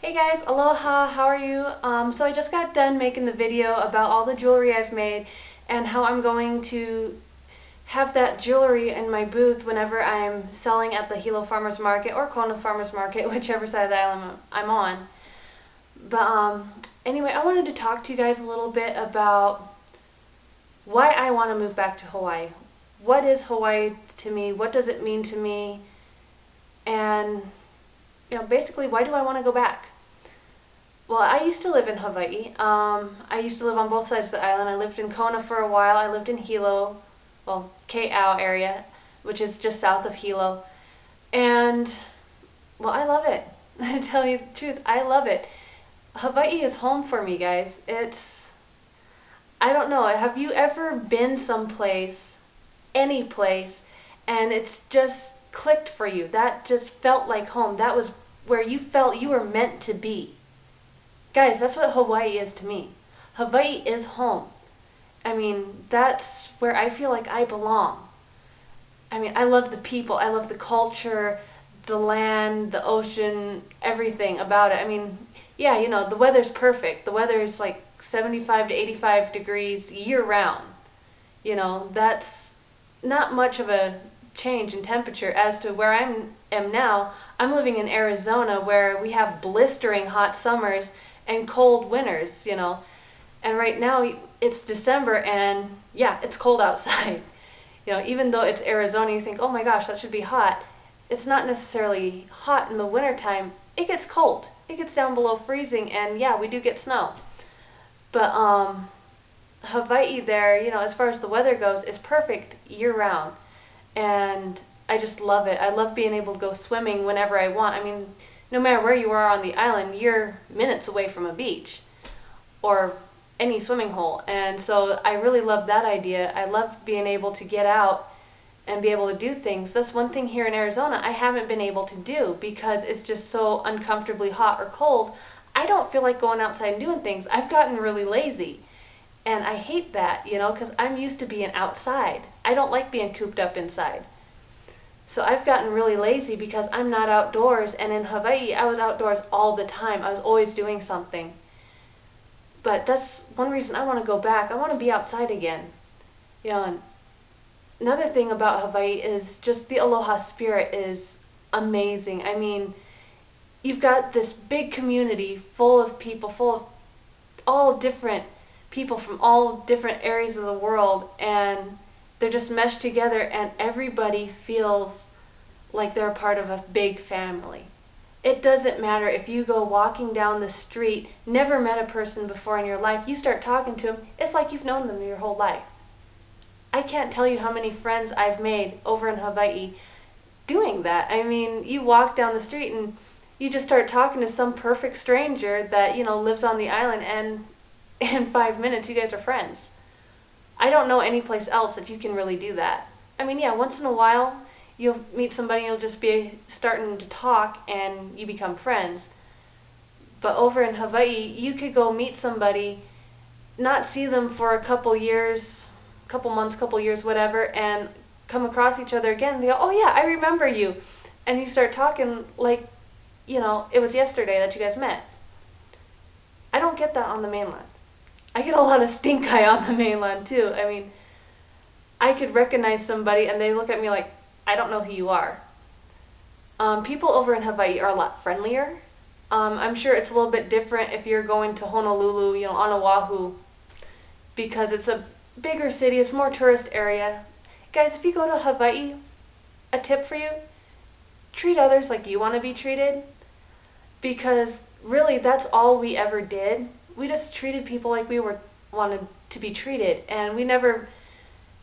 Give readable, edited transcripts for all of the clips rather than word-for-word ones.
Hey guys, aloha, how are you? So I just got done making the video about all the jewelry I've made and how I'm going to have that jewelry in my booth whenever I'm selling at the Hilo Farmers Market or Kona Farmers Market, whichever side of the island I'm on. But anyway, I wanted to talk to you guys a little bit about why I want to move back to Hawaii. What is Hawaii to me? What does it mean to me? And basically, why do I want to go back? Well, I used to live in Hawaii. I used to live on both sides of the island. I lived in Kona for a while. I lived in Hilo, well, Ke'au area, which is just south of Hilo. And, well, I love it. I tell you the truth, I love it. Hawaii is home for me, guys. I don't know, have you ever been someplace, any place, and it's just clicked for you? That just felt like home. That was where you felt you were meant to be. Guys, that's what Hawaii is to me. Hawaii is home. I mean, that's where I feel like I belong. I mean, I love the people, I love the culture, the land, the ocean, everything about it. I mean, yeah, the weather's perfect. The weather's like 75 to 85 degrees year round. That's not much of a change in temperature as to where I am now. I'm living in Arizona where we have blistering hot summers and cold winters, and right now it's December and yeah, it's cold outside. Even though it's Arizona, you think, oh my gosh, that should be hot. It's not necessarily hot in the wintertime. It gets cold. It gets down below freezing, and yeah, we do get snow. But Hawaii there, as far as the weather goes, is perfect year round. And I just love it. I love being able to go swimming whenever I want. I mean, no matter where you are on the island, you're minutes away from a beach or any swimming hole. And so I really love that idea. I love being able to get out and be able to do things. That's one thing here in Arizona I haven't been able to do because it's just so uncomfortably hot or cold. I don't feel like going outside and doing things. I've gotten really lazy. And I hate that, because I'm used to being outside. I don't like being cooped up inside. So I've gotten really lazy because I'm not outdoors, and in Hawaii I was outdoors all the time. I was always doing something. But that's one reason I want to go back. I want to be outside again. And another thing about Hawaii is just the Aloha Spirit is amazing. I mean, you've got this big community full of people, full of all different people from all different areas of the world, and they're just meshed together, and everybody feels like they're a part of a big family. It doesn't matter if you go walking down the street, never met a person before in your life, you start talking to them, it's like you've known them your whole life. I can't tell you how many friends I've made over in Hawaii doing that. I mean, you walk down the street and you just start talking to some perfect stranger that, lives on the island, and in 5 minutes you guys are friends. I don't know any place else that you can really do that. I mean, yeah, once in a while you'll meet somebody, you'll just be starting to talk and you become friends. But over in Hawaii, you could go meet somebody, not see them for a couple years, couple months, couple years, whatever, and come across each other again and they go, oh yeah, I remember you. And you start talking like, it was yesterday that you guys met. I don't get that on the mainland. I get a lot of stink eye on the mainland too. I mean, I could recognize somebody and they look at me like, I don't know who you are. People over in Hawaii are a lot friendlier. I'm sure it's a little bit different if you're going to Honolulu, on Oahu, because it's a bigger city, it's more tourist area. Guys, if you go to Hawaii, a tip for you, treat others like you want to be treated, because really that's all we ever did. We just treated people like we wanted to be treated, and we never,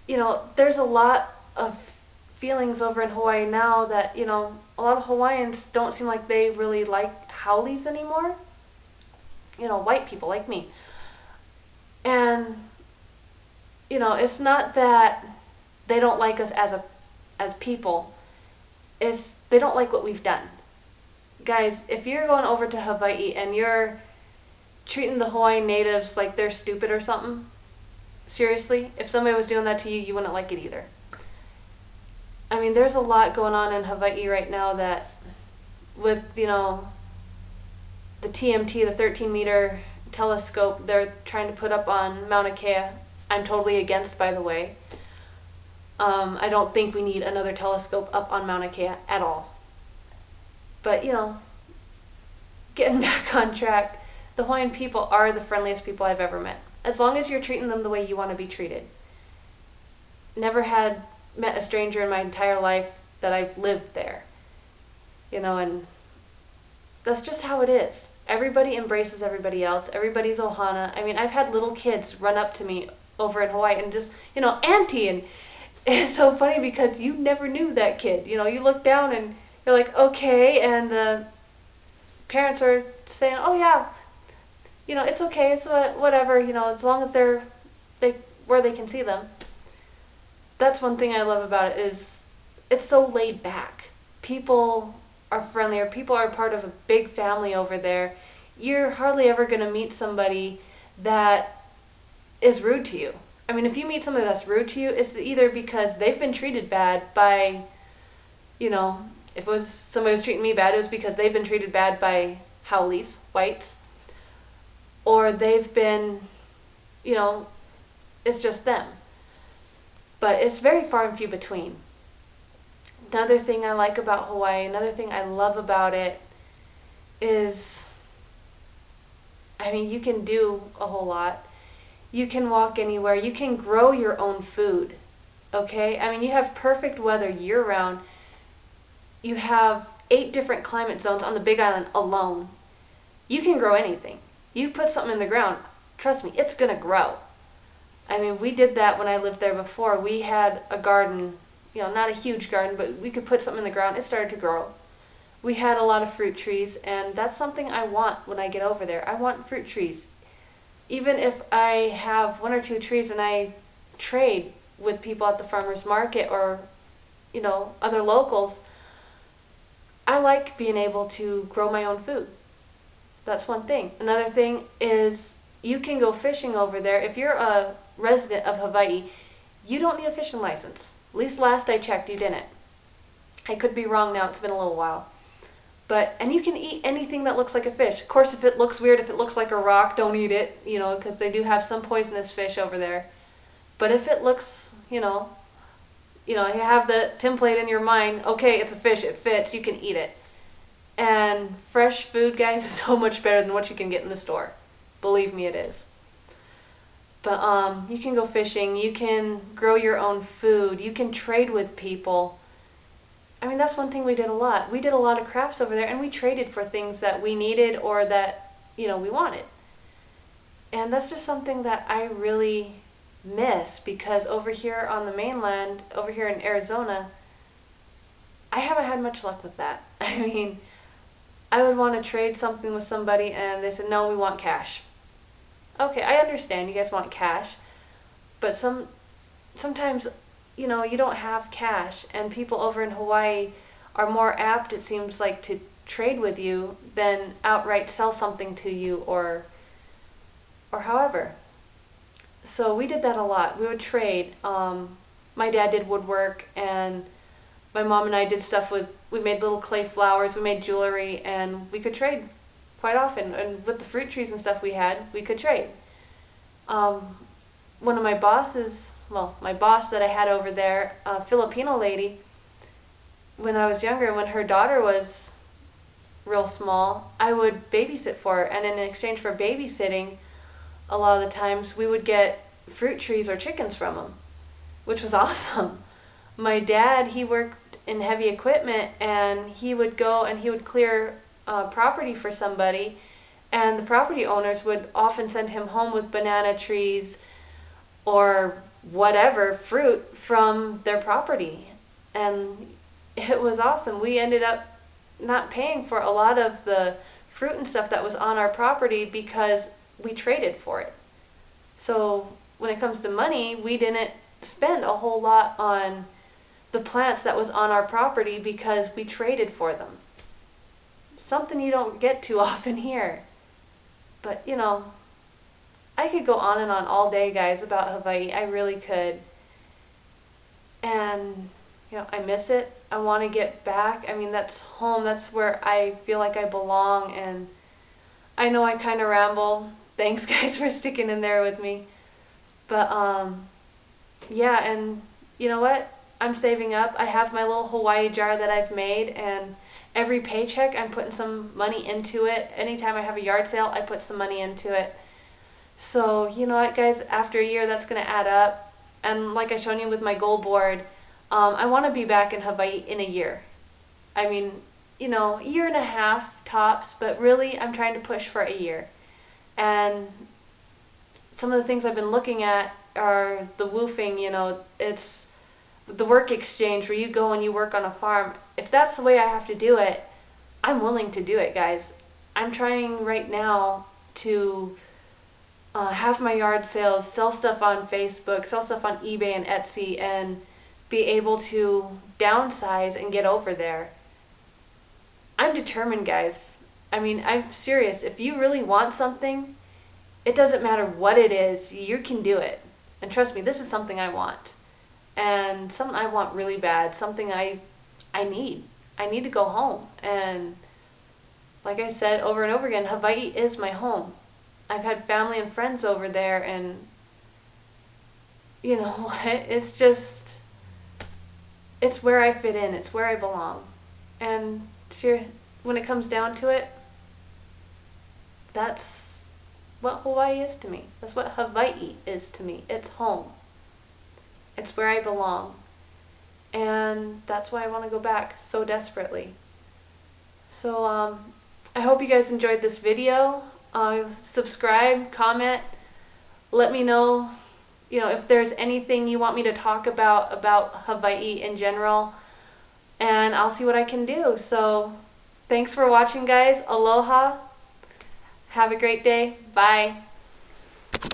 there's a lot of feelings over in Hawaii now that, a lot of Hawaiians don't seem like they really like haoles anymore, white people like me. And, it's not that they don't like us as people, it's they don't like what we've done. Guys, if you're going over to Hawaii and you're treating the Hawaiian natives like they're stupid or something, seriously, if somebody was doing that to you, you wouldn't like it either. I mean, there's a lot going on in Hawaii right now that with, the TMT, the 13-meter telescope they're trying to put up on Mauna Kea, I'm totally against, by the way. I don't think we need another telescope up on Mauna Kea at all. But, you know, getting back on track, the Hawaiian people are the friendliest people I've ever met. As long as you're treating them the way you want to be treated. Never met a stranger in my entire life that I've lived there. You know, and that's just how it is. Everybody embraces everybody else. Everybody's ohana. I mean, I've had little kids run up to me over in Hawaii and just, you know, auntie, and it's so funny because you never knew that kid. You know, you look down and you're like, okay, and the parents are saying, oh yeah, you know, it's okay, it's whatever, you know, as long as where they can see them. That's one thing I love about it, is it's so laid back. People are friendlier. People are part of a big family over there. You're hardly ever going to meet somebody that is rude to you. I mean, if you meet somebody that's rude to you, it's either because they've been treated bad by, you know, if it was somebody was treating me bad, it was because they've been treated bad by haoles, whites, or they've been, you know, it's just them. But it's very far and few between. Another thing I like about Hawaii, another thing I love about it is, I mean, you can do a whole lot. You can walk anywhere. You can grow your own food. Okay? I mean, you have perfect weather year-round. You have 8 different climate zones on the Big Island alone. You can grow anything. You put something in the ground, trust me, it's going to grow. I mean, we did that when I lived there before. We had a garden, you know, not a huge garden, but we could put something in the ground. It started to grow. We had a lot of fruit trees, and that's something I want when I get over there. I want fruit trees. Even if I have 1 or 2 trees and I trade with people at the farmer's market or, you know, other locals, I like being able to grow my own food. That's one thing. Another thing is you can go fishing over there. If you're a resident of Hawaii, you don't need a fishing license. At least last I checked, you didn't. I could be wrong now, it's been a little while. And you can eat anything that looks like a fish. Of course, if it looks weird, if it looks like a rock, don't eat it, you know, because they do have some poisonous fish over there. But if it looks, you know, you have the template in your mind, okay, it's a fish, it fits, you can eat it. And fresh food, guys, is so much better than what you can get in the store. Believe me, it is. But you can go fishing, you can grow your own food, you can trade with people. I mean, that's one thing we did a lot. We did a lot of crafts over there, and we traded for things that we needed or that, you know, we wanted. And that's just something that I really miss, because over here on the mainland, over here in Arizona, I haven't had much luck with that. I mean, I would want to trade something with somebody and they said, no, we want cash. Okay, I understand you guys want cash, but sometimes, you know, you don't have cash, and people over in Hawaii are more apt, it seems like, to trade with you than outright sell something to you or however. So we did that a lot. We would trade. My dad did woodwork, and my mom and I did stuff we made little clay flowers, we made jewelry, and we could trade quite often. And with the fruit trees and stuff we had, we could trade. One of my bosses, well, my boss that I had over there, a Filipino lady, when I was younger, when her daughter was real small, I would babysit for her, and in exchange for babysitting, a lot of the times we would get fruit trees or chickens from them, which was awesome. My dad, he worked in heavy equipment, and he would go and he would clear property for somebody, and the property owners would often send him home with banana trees or whatever fruit from their property, and it was awesome. We ended up not paying for a lot of the fruit and stuff that was on our property because we traded for it. So when it comes to money, we didn't spend a whole lot on the plants that was on our property because we traded for them. Something you don't get too often here. But, you know, I could go on and on all day, guys, about Hawaii. I really could. And, you know, I miss it. I want to get back. I mean, that's home. That's where I feel like I belong. And I know I kind of ramble. Thanks guys for sticking in there with me. But yeah, and you know what? I'm saving up. I have my little Hawaii jar that I've made, and every paycheck I'm putting some money into it. Anytime I have a yard sale, I put some money into it. So, you know what guys, after a year that's going to add up. And like I shown you with my goal board, I want to be back in Hawaii in a year. I mean, you know, a year and a half tops, but really I'm trying to push for a year. And some of the things I've been looking at are the woofing, you know, it's the work exchange where you go and you work on a farm. If that's the way I have to do it, I'm willing to do it, guys. I'm trying right now to have my yard sales, sell stuff on Facebook, sell stuff on eBay and Etsy, and be able to downsize and get over there. I'm determined, guys. I mean, I'm serious. If you really want something, it doesn't matter what it is, you can do it. And trust me, this is something I want. And something I want really bad, something I need. I need to go home. And like I said over and over again, Hawaii is my home. I've had family and friends over there, and you know what? It's just, it's where I fit in. It's where I belong. And when it comes down to it, that's what Hawaii is to me. That's what Hawaii is to me. It's home. It's where I belong. And that's why I want to go back so desperately. So I hope you guys enjoyed this video. Subscribe, comment, let me know, you know, if there's anything you want me to talk about Hawaii in general, and I'll see what I can do. So thanks for watching, guys. Aloha. Have a great day. Bye.